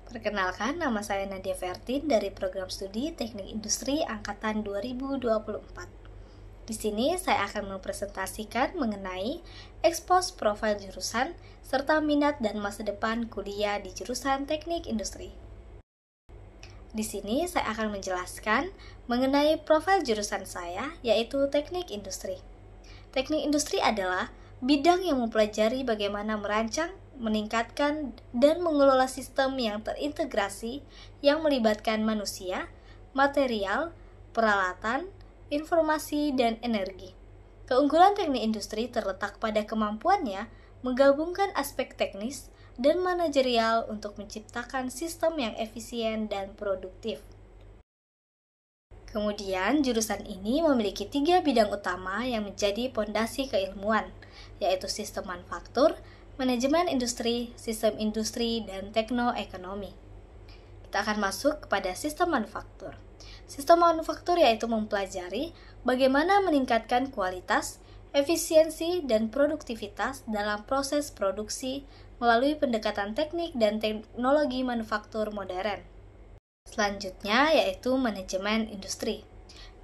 Perkenalkan, nama saya Nadia Fertin dari Program Studi Teknik Industri Angkatan 2024. Di sini saya akan mempresentasikan mengenai expose profil jurusan serta minat dan masa depan kuliah di jurusan Teknik Industri. Di sini saya akan menjelaskan mengenai profil jurusan saya, yaitu Teknik Industri. Teknik Industri adalah bidang yang mempelajari bagaimana merancang, meningkatkan, dan mengelola sistem yang terintegrasi yang melibatkan manusia, material, peralatan, informasi, dan energi. Keunggulan teknik industri terletak pada kemampuannya menggabungkan aspek teknis dan manajerial untuk menciptakan sistem yang efisien dan produktif. Kemudian, jurusan ini memiliki 3 bidang utama yang menjadi pondasi keilmuan, yaitu sistem manufaktur, manajemen industri, sistem industri, dan teknoekonomi. Kita akan masuk kepada sistem manufaktur. Sistem manufaktur yaitu mempelajari bagaimana meningkatkan kualitas, efisiensi, dan produktivitas dalam proses produksi melalui pendekatan teknik dan teknologi manufaktur modern. Selanjutnya yaitu manajemen industri.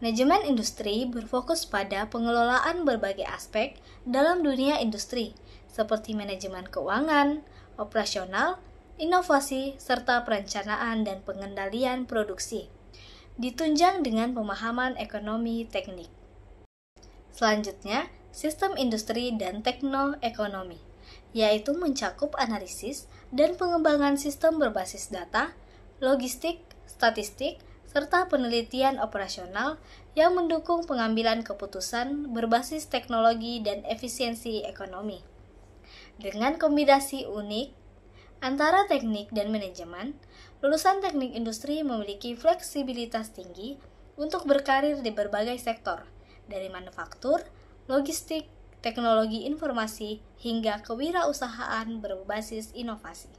Manajemen industri berfokus pada pengelolaan berbagai aspek dalam dunia industri, seperti manajemen keuangan, operasional, inovasi, serta perencanaan dan pengendalian produksi, ditunjang dengan pemahaman ekonomi teknik. Selanjutnya, sistem industri dan teknoekonomi, yaitu mencakup analisis dan pengembangan sistem berbasis data, logistik, statistik, serta penelitian operasional yang mendukung pengambilan keputusan berbasis teknologi dan efisiensi ekonomi. Dengan kombinasi unik antara teknik dan manajemen, lulusan teknik industri memiliki fleksibilitas tinggi untuk berkarir di berbagai sektor, dari manufaktur, logistik, teknologi informasi, hingga kewirausahaan berbasis inovasi.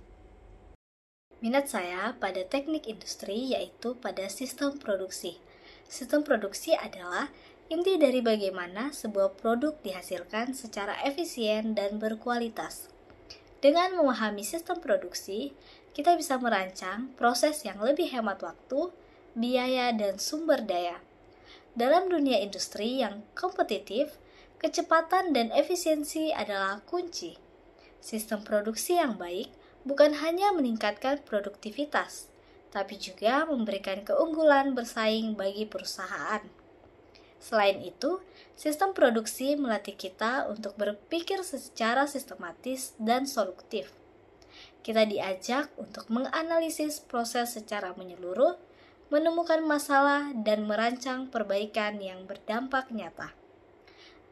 Minat saya pada teknik industri yaitu pada sistem produksi. Sistem produksi adalah inti dari bagaimana sebuah produk dihasilkan secara efisien dan berkualitas. Dengan memahami sistem produksi, kita bisa merancang proses yang lebih hemat waktu, biaya, dan sumber daya. Dalam dunia industri yang kompetitif, kecepatan dan efisiensi adalah kunci. Sistem produksi yang baik bukan hanya meningkatkan produktivitas, tapi juga memberikan keunggulan bersaing bagi perusahaan. Selain itu, sistem produksi melatih kita untuk berpikir secara sistematis dan solutif. Kita diajak untuk menganalisis proses secara menyeluruh, menemukan masalah, dan merancang perbaikan yang berdampak nyata.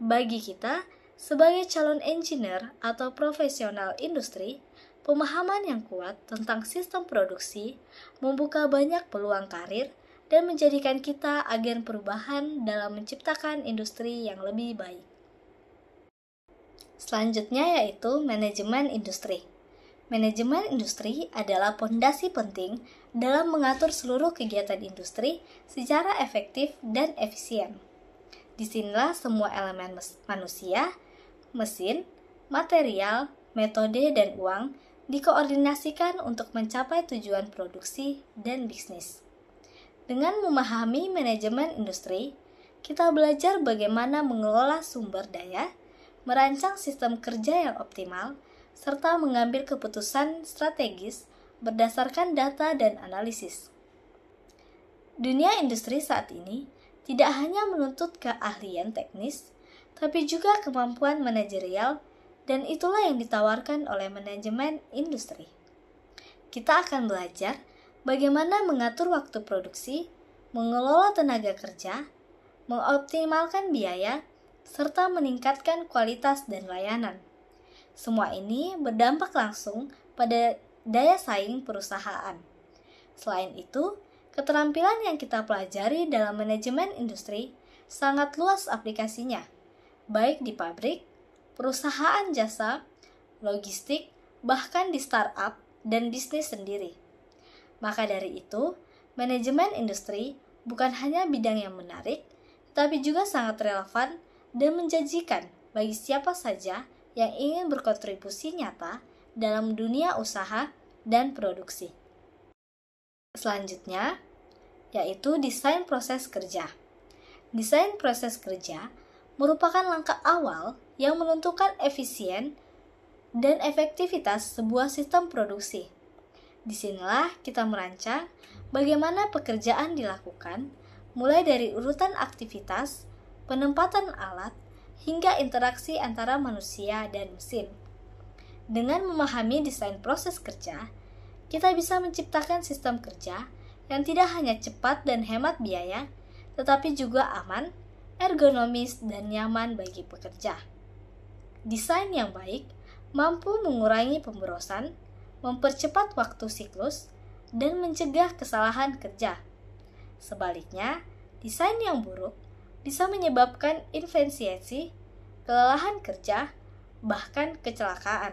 Bagi kita, sebagai calon engineer atau profesional industri, pemahaman yang kuat tentang sistem produksi membuka banyak peluang karir dan menjadikan kita agen perubahan dalam menciptakan industri yang lebih baik. Selanjutnya yaitu manajemen industri. Manajemen industri adalah pondasi penting dalam mengatur seluruh kegiatan industri secara efektif dan efisien. Disinilah semua elemen manusia, mesin, material, metode, dan uang dikoordinasikan untuk mencapai tujuan produksi dan bisnis. Dengan memahami manajemen industri, kita belajar bagaimana mengelola sumber daya, merancang sistem kerja yang optimal, serta mengambil keputusan strategis berdasarkan data dan analisis. Dunia industri saat ini tidak hanya menuntut keahlian teknis, tapi juga kemampuan manajerial, dan itulah yang ditawarkan oleh manajemen industri. Kita akan belajar bagaimana mengatur waktu produksi, mengelola tenaga kerja, mengoptimalkan biaya, serta meningkatkan kualitas dan layanan. Semua ini berdampak langsung pada daya saing perusahaan. Selain itu, keterampilan yang kita pelajari dalam manajemen industri sangat luas aplikasinya, baik di pabrik, perusahaan jasa, logistik, bahkan di startup dan bisnis sendiri. Maka dari itu, manajemen industri bukan hanya bidang yang menarik, tapi juga sangat relevan dan menjanjikan bagi siapa saja yang ingin berkontribusi nyata dalam dunia usaha dan produksi. Selanjutnya, yaitu desain proses kerja. Desain proses kerja merupakan langkah awal yang menentukan efisien dan efektivitas sebuah sistem produksi. Disinilah kita merancang bagaimana pekerjaan dilakukan, mulai dari urutan aktivitas, penempatan alat, hingga interaksi antara manusia dan mesin. Dengan memahami desain proses kerja, kita bisa menciptakan sistem kerja yang tidak hanya cepat dan hemat biaya, tetapi juga aman, ergonomis, dan nyaman bagi pekerja. Desain yang baik mampu mengurangi pemborosan, mempercepat waktu siklus, dan mencegah kesalahan kerja. Sebaliknya, desain yang buruk bisa menyebabkan inefisiensi, kelelahan kerja, bahkan kecelakaan.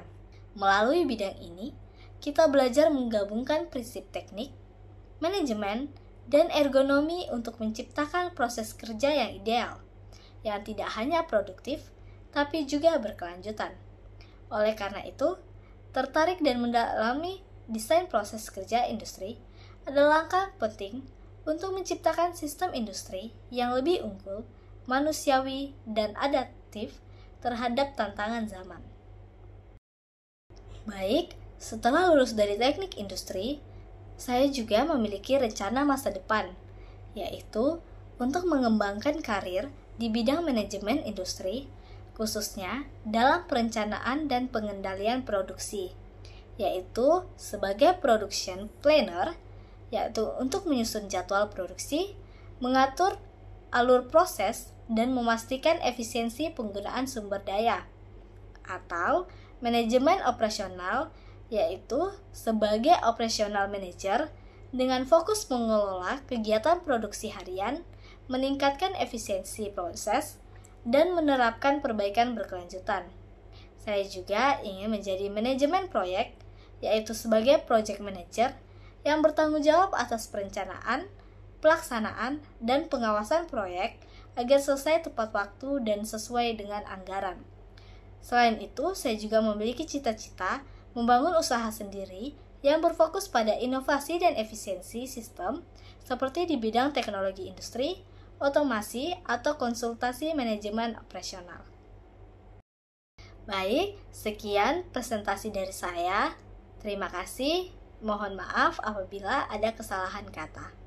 Melalui bidang ini, kita belajar menggabungkan prinsip teknik, manajemen, dan ergonomi untuk menciptakan proses kerja yang ideal, yang tidak hanya produktif, tapi juga berkelanjutan. Oleh karena itu, tertarik dan mendalami desain proses kerja industri adalah langkah penting untuk menciptakan sistem industri yang lebih unggul, manusiawi, dan adaptif terhadap tantangan zaman. Baik, setelah lulus dari teknik industri, saya juga memiliki rencana masa depan, yaitu untuk mengembangkan karir di bidang manajemen industri, khususnya dalam perencanaan dan pengendalian produksi, yaitu sebagai production planner, yaitu untuk menyusun jadwal produksi, mengatur alur proses, dan memastikan efisiensi penggunaan sumber daya, atau manajemen operasional, yaitu sebagai operational manager dengan fokus mengelola kegiatan produksi harian, meningkatkan efisiensi proses, dan menerapkan perbaikan berkelanjutan. Saya juga ingin menjadi manajemen proyek, yaitu sebagai project manager yang bertanggung jawab atas perencanaan, pelaksanaan, dan pengawasan proyek agar selesai tepat waktu dan sesuai dengan anggaran. Selain itu, saya juga memiliki cita-cita membangun usaha sendiri yang berfokus pada inovasi dan efisiensi sistem seperti di bidang teknologi industri, otomasi, atau konsultasi manajemen operasional. Baik, sekian presentasi dari saya. Terima kasih. Mohon maaf apabila ada kesalahan kata.